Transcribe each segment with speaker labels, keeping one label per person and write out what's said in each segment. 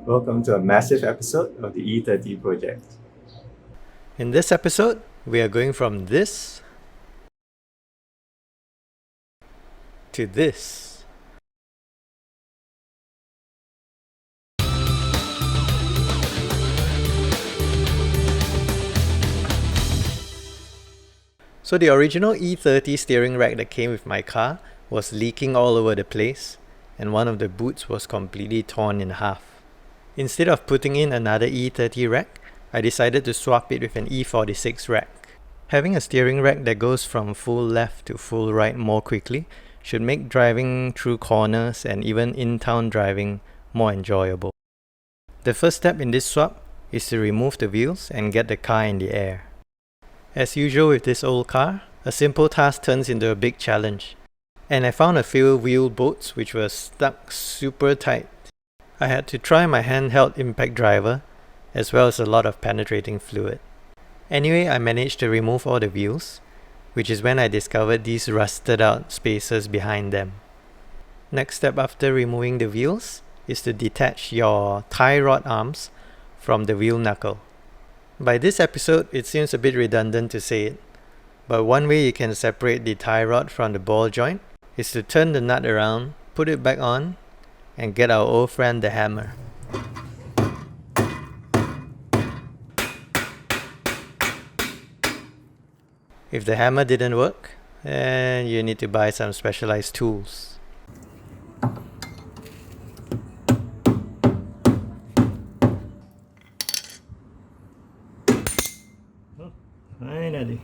Speaker 1: Welcome to a massive episode of the E30 project.
Speaker 2: In this episode, we are going from this to this. So the original E30 steering rack that came with my car was leaking all over the place, and one of the boots was completely torn in half. Instead of putting in another E30 rack, I decided to swap it with an E46 rack. Having a steering rack that goes from full left to full right more quickly should make driving through corners and even in-town driving more enjoyable. The first step in this swap is to remove the wheels and get the car in the air. As usual with this old car, a simple task turns into a big challenge, and I found a few wheel bolts which were stuck super tight. I had to try my handheld impact driver as well as a lot of penetrating fluid. Anyway, I managed to remove all the wheels, which is when I discovered these rusted out spaces behind them. Next step after removing the wheels is to detach your tie rod arms from the wheel knuckle. By this episode, it seems a bit redundant to say it, but one way you can separate the tie rod from the ball joint is to turn the nut around, put it back on, and get our old friend the hammer. If the hammer didn't work, then you need to buy some specialized tools. Finally.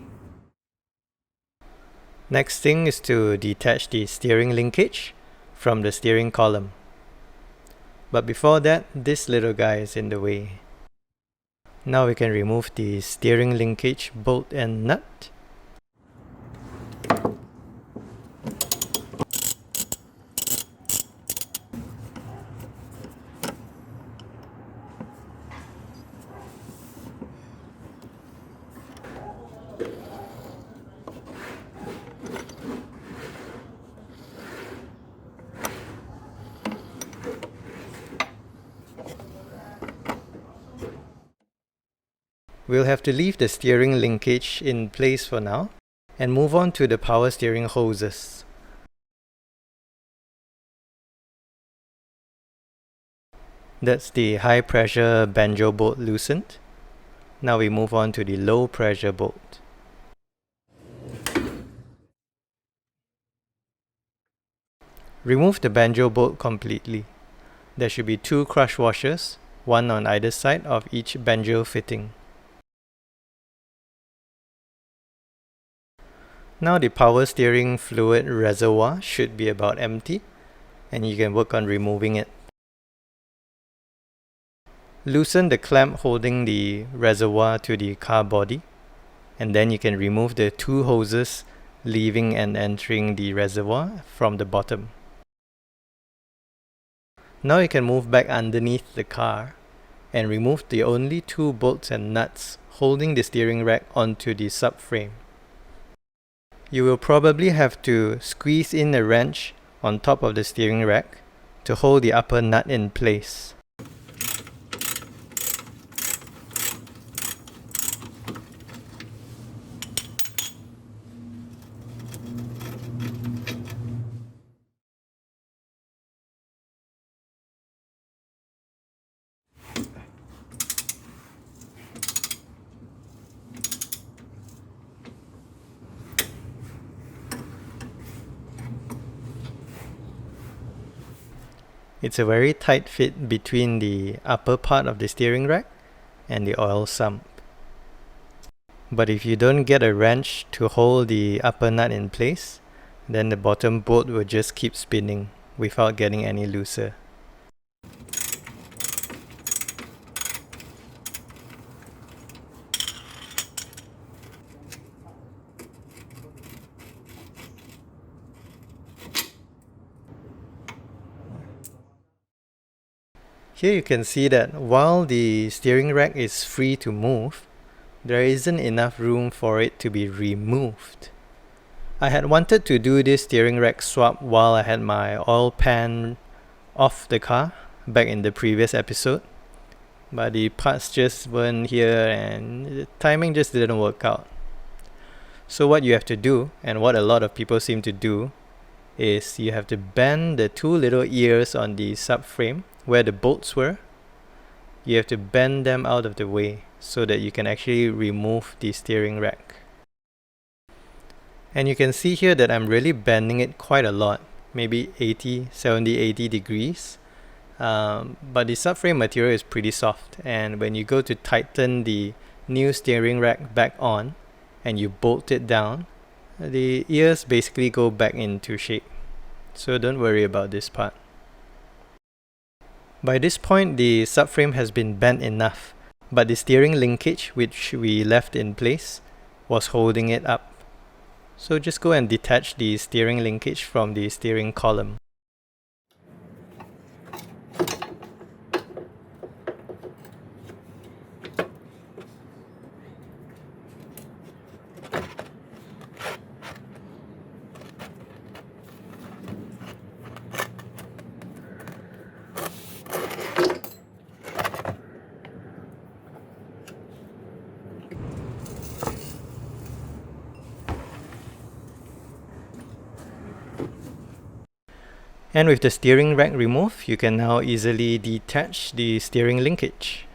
Speaker 2: Next thing is to detach the steering linkage from the steering column. But before that, this little guy is in the way. Now we can remove the steering linkage bolt and nut. We'll have to leave the steering linkage in place for now and move on to the power steering hoses. That's the high pressure banjo bolt loosened. Now we move on to the low pressure bolt. Remove the banjo bolt completely. There should be 2 crush washers, one on either side of each banjo fitting. Now the power steering fluid reservoir should be about empty, and you can work on removing it. Loosen the clamp holding the reservoir to the car body, and then you can remove the 2 hoses leaving and entering the reservoir from the bottom. Now you can move back underneath the car and remove the only 2 bolts and nuts holding the steering rack onto the subframe. You will probably have to squeeze in a wrench on top of the steering rack to hold the upper nut in place. It's a very tight fit between the upper part of the steering rack and the oil sump. But if you don't get a wrench to hold the upper nut in place, then the bottom bolt will just keep spinning without getting any looser. Here you can see that while the steering rack is free to move, there isn't enough room for it to be removed. I had wanted to do this steering rack swap while I had my oil pan off the car back in the previous episode, but the parts just weren't here and the timing just didn't work out. So what you have to do, and what a lot of people seem to do, is you have to bend the two little ears on the subframe where the bolts were. You have to bend them out of the way so that you can actually remove the steering rack. And you can see here that I'm really bending it quite a lot, maybe 70-80 degrees. But the subframe material is pretty soft, and when you go to tighten the new steering rack back on and you bolt it down, the ears basically go back into shape. So don't worry about this part. By this point, the subframe has been bent enough, but the steering linkage, which we left in place, was holding it up. So just go and detach the steering linkage from the steering column. And with the steering rack removed, you can now easily detach the steering linkage.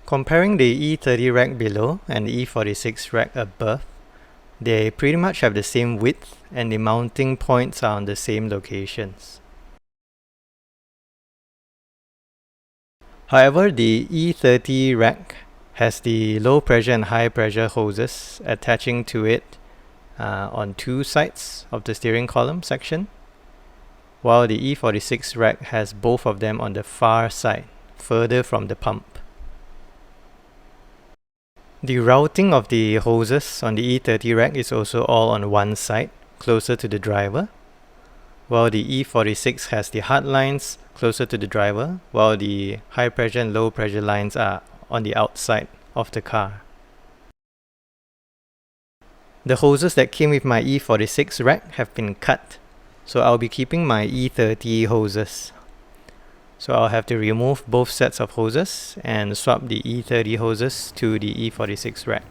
Speaker 2: Comparing the E30 rack below and the E46 rack above, they pretty much have the same width and the mounting points are on the same locations. However, the E30 rack has the low pressure and high pressure hoses attaching to it on two sides of the steering column section, while the E46 rack has both of them on the far side, further from the pump. The routing of the hoses on the E30 rack is also all on one side, closer to the driver, while the E46 has the hard lines closer to the driver, while the high pressure and low pressure lines are on the outside of the car. The hoses that came with my E46 rack have been cut, so I'll be keeping my E30 hoses. So I'll have to remove both sets of hoses and swap the E30 hoses to the E46 rack.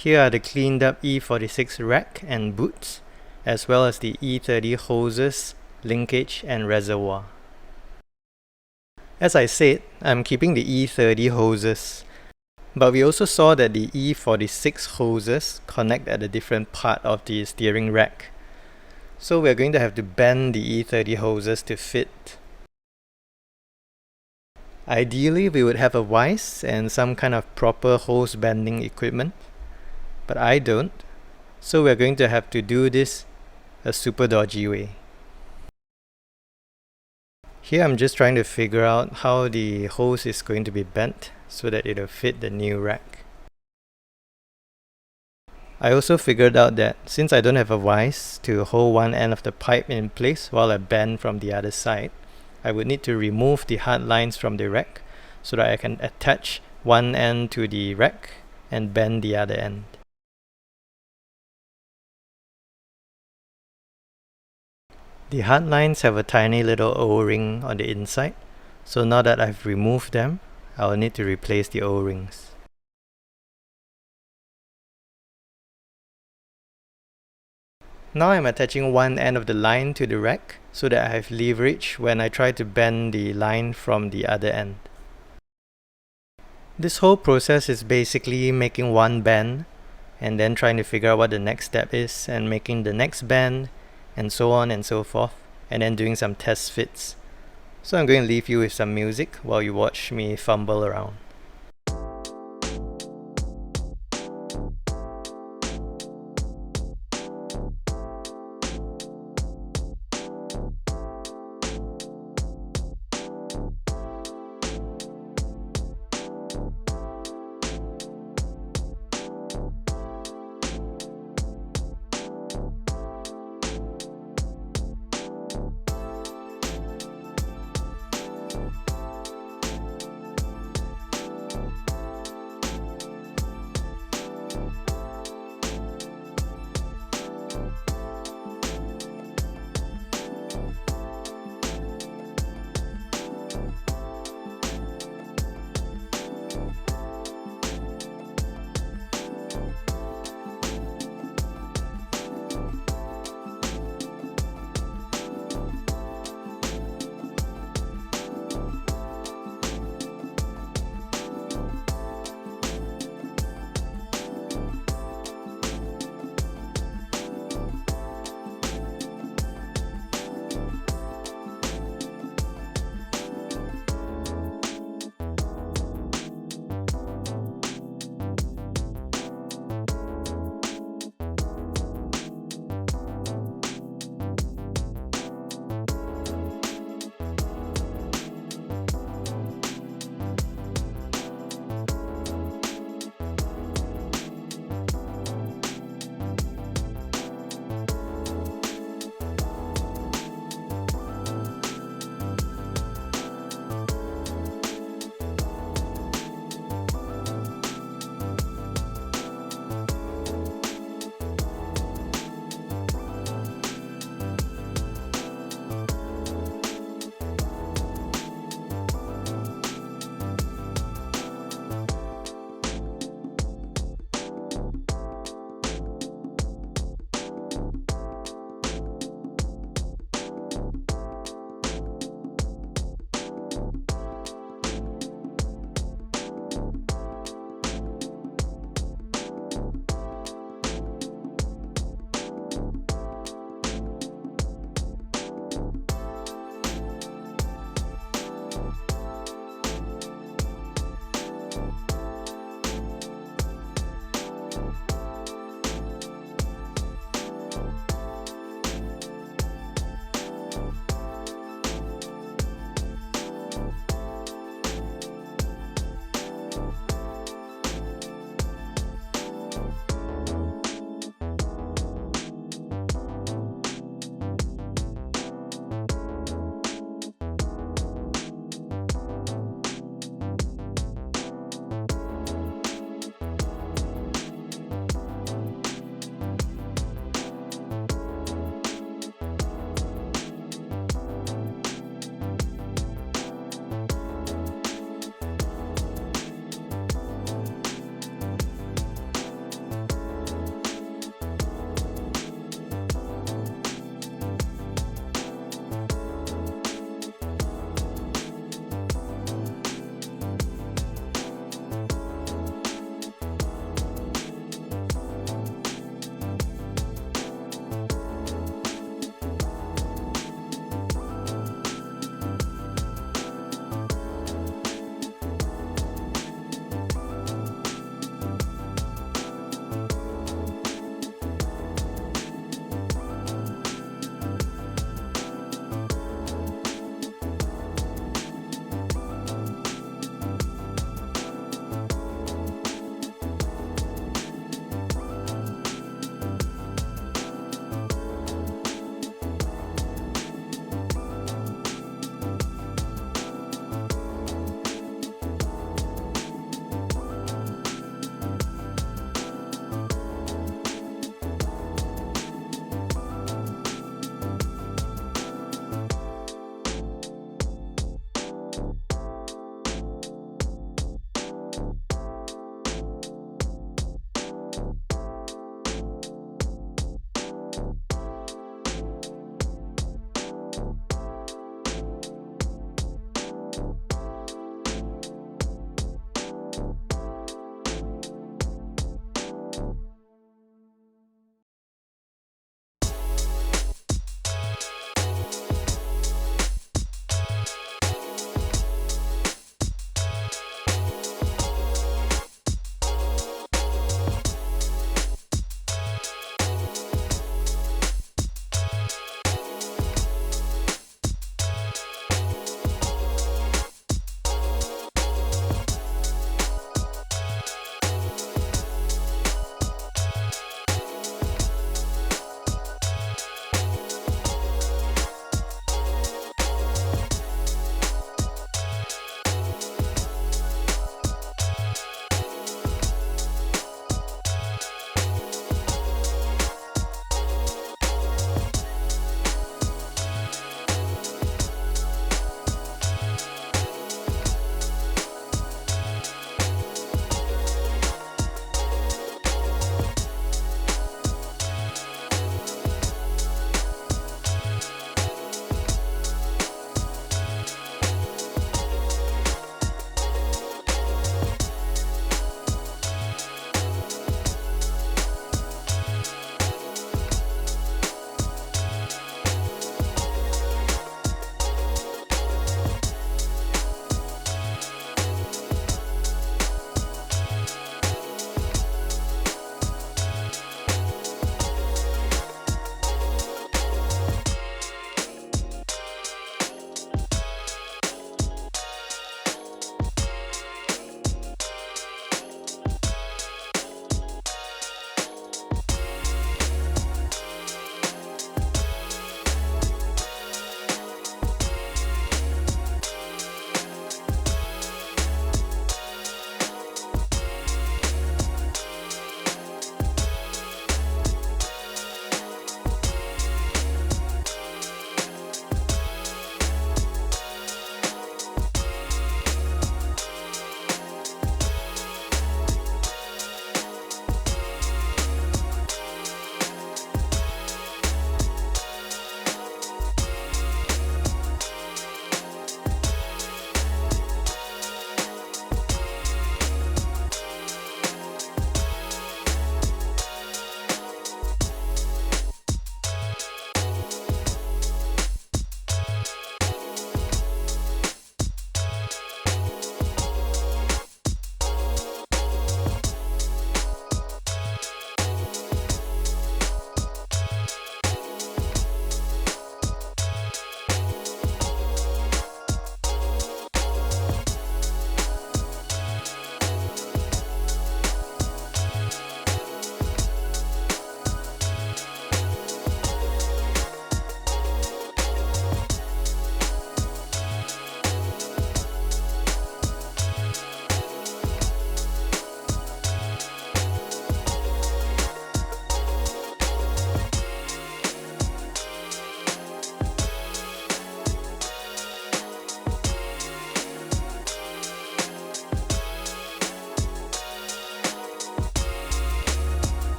Speaker 2: Here are the cleaned up E46 rack and boots, as well as the E30 hoses, linkage and reservoir. As I said, I'm keeping the E30 hoses, but we also saw that the E46 hoses connect at a different part of the steering rack. So we're going to have to bend the E30 hoses to fit. Ideally, we would have a vise and some kind of proper hose bending equipment, but I don't, so we're going to have to do this a super dodgy way. Here I'm just trying to figure out how the hose is going to be bent so that it'll fit the new rack. I also figured out that since I don't have a vise to hold one end of the pipe in place while I bend from the other side, I would need to remove the hard lines from the rack so that I can attach one end to the rack and bend the other end. The hard lines have a tiny little O-ring on the inside, so now that I've removed them, I'll need to replace the O-rings. Now I'm attaching one end of the line to the rack so that I have leverage when I try to bend the line from the other end. This whole process is basically making one bend and then trying to figure out what the next step is and making the next bend and so on and so forth, and then doing some test fits. So I'm going to leave you with some music while you watch me fumble around.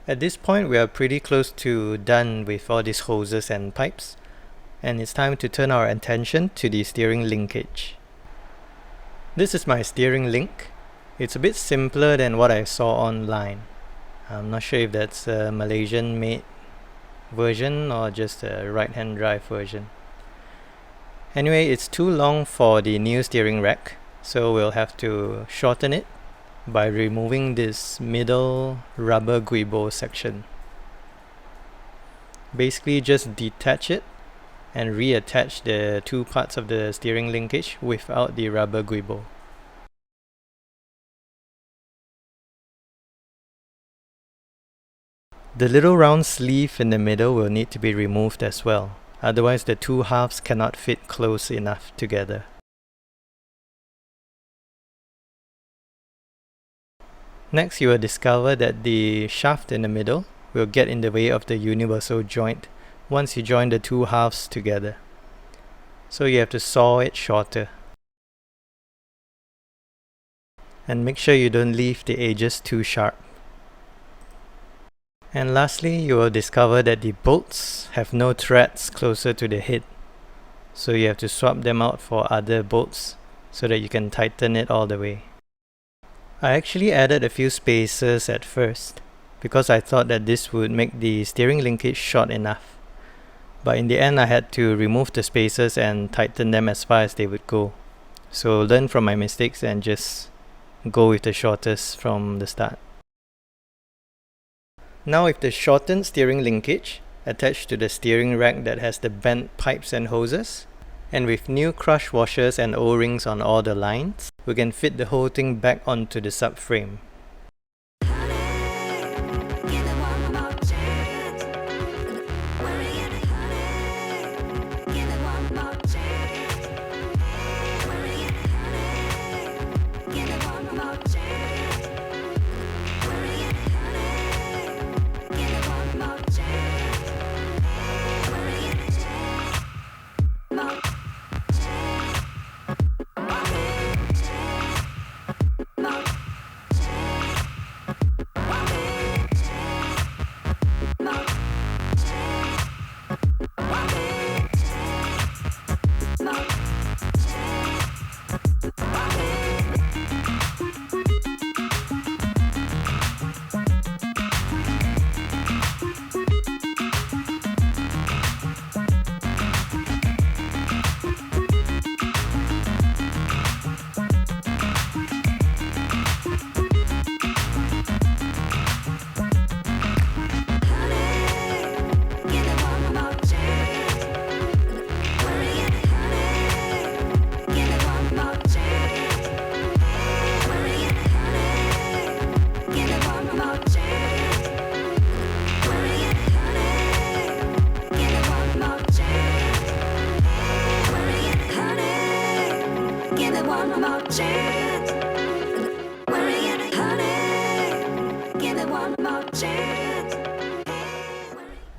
Speaker 2: At this point we are pretty close to done with all these hoses and pipes, and it's time to turn our attention to the steering linkage. This is my steering link. It's a bit simpler than what I saw online. I'm not sure if that's a Malaysian made version or just a right hand drive version. Anyway, it's too long for the new steering rack, so we'll have to shorten it by removing this middle rubber guibo section. Basically just detach it and reattach the two parts of the steering linkage without the rubber guibo. The little round sleeve in the middle will need to be removed as well, otherwise the two halves cannot fit close enough together. Next, you will discover that the shaft in the middle will get in the way of the universal joint once you join the two halves together. So you have to saw it shorter. And make sure you don't leave the edges too sharp. And lastly, you will discover that the bolts have no threads closer to the head. So you have to swap them out for other bolts so that you can tighten it all the way. I actually added a few spacers at first because I thought that this would make the steering linkage short enough. But in the end I had to remove the spacers and tighten them as far as they would go. So learn from my mistakes and just go with the shortest from the start. Now with the shortened steering linkage attached to the steering rack that has the bent pipes and hoses, and with new crush washers and O-rings on all the lines, we can fit the whole thing back onto the subframe.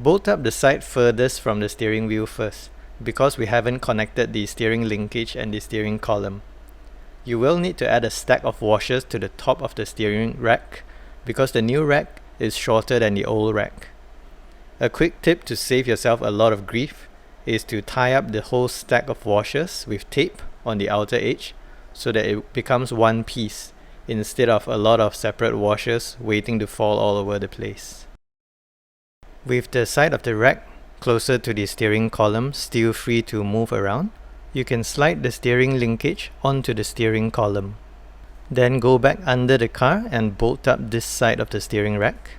Speaker 2: Bolt up the side furthest from the steering wheel first, because we haven't connected the steering linkage and the steering column. You will need to add a stack of washers to the top of the steering rack, because the new rack is shorter than the old rack. A quick tip to save yourself a lot of grief is to tie up the whole stack of washers with tape on the outer edge so that it becomes one piece instead of a lot of separate washers waiting to fall all over the place. With the side of the rack closer to the steering column still free to move around, you can slide the steering linkage onto the steering column. Then go back under the car and bolt up this side of the steering rack,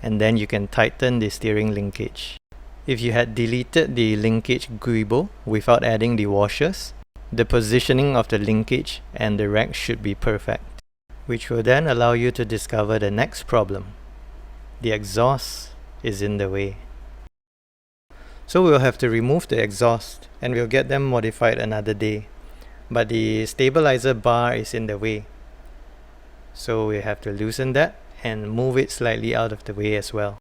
Speaker 2: and then you can tighten the steering linkage. If you had deleted the linkage guibo without adding the washers, the positioning of the linkage and the rack should be perfect, which will then allow you to discover the next problem. The exhaust is in the way. So we'll have to remove the exhaust and we'll get them modified another day. But the stabilizer bar is in the way. So we have to loosen that and move it slightly out of the way as well.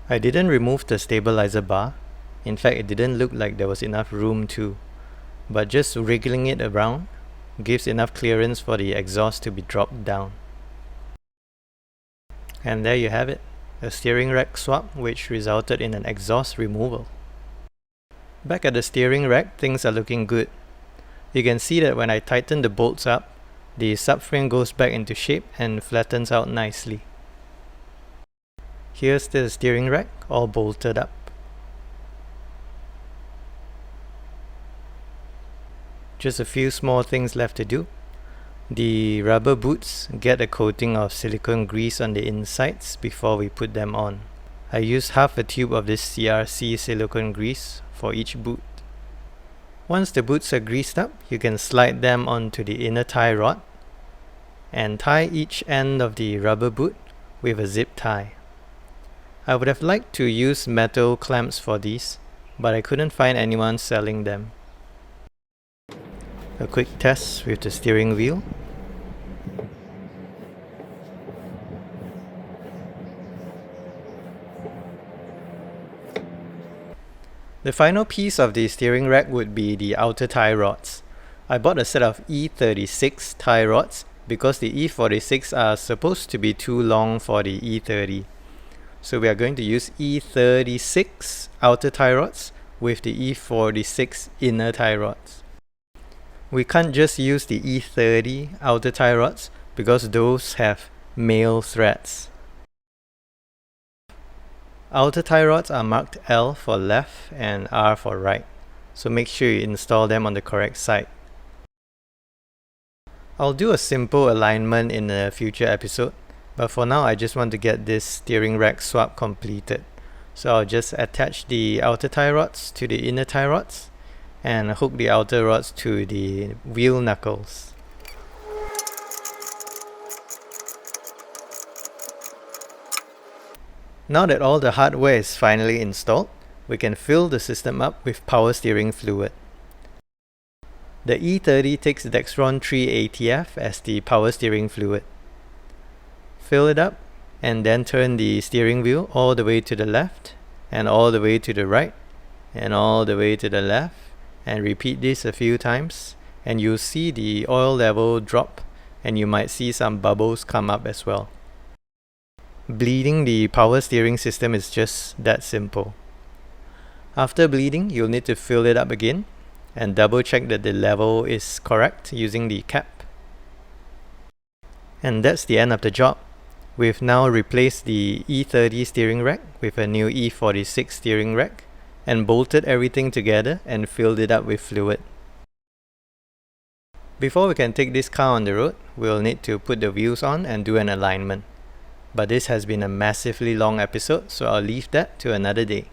Speaker 2: I didn't remove the stabilizer bar. In fact, it didn't look like there was enough room to. But just wriggling it around gives enough clearance for the exhaust to be dropped down. And there you have it, a steering rack swap which resulted in an exhaust removal. Back at the steering rack, things are looking good. You can see that when I tighten the bolts up, the subframe goes back into shape and flattens out nicely. Here's the steering rack all bolted up. Just a few small things left to do. The rubber boots get a coating of silicone grease on the insides before we put them on. I used half a tube of this CRC silicone grease for each boot. Once the boots are greased up, you can slide them onto the inner tie rod and tie each end of the rubber boot with a zip tie. I would have liked to use metal clamps for these, but I couldn't find anyone selling them. A quick test with the steering wheel. The final piece of the steering rack would be the outer tie rods. I bought a set of E36 tie rods because the E46 are supposed to be too long for the E30. So we are going to use E36 outer tie rods with the E46 inner tie rods. We can't just use the E30 outer tie rods because those have male threads. Outer tie rods are marked L for left and R for right, so make sure you install them on the correct side. I'll do a simple alignment in a future episode, but for now I just want to get this steering rack swap completed. So I'll just attach the outer tie rods to the inner tie rods and hook the outer rods to the wheel knuckles. Now that all the hardware is finally installed, we can fill the system up with power steering fluid. The E30 takes Dexron 3 ATF as the power steering fluid. Fill it up and then turn the steering wheel all the way to the left and all the way to the right and all the way to the left, and repeat this a few times and you'll see the oil level drop and you might see some bubbles come up as well. Bleeding the power steering system is just that simple. After bleeding, you'll need to fill it up again and double check that the level is correct using the cap. And that's the end of the job. We've now replaced the E30 steering rack with a new E46 steering rack and bolted everything together and filled it up with fluid. Before we can take this car on the road, we'll need to put the wheels on and do an alignment. But this has been a massively long episode, so I'll leave that to another day.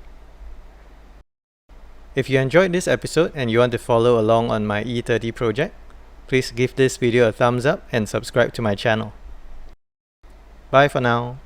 Speaker 2: If you enjoyed this episode and you want to follow along on my E30 project, please give this video a thumbs up and subscribe to my channel. Bye for now.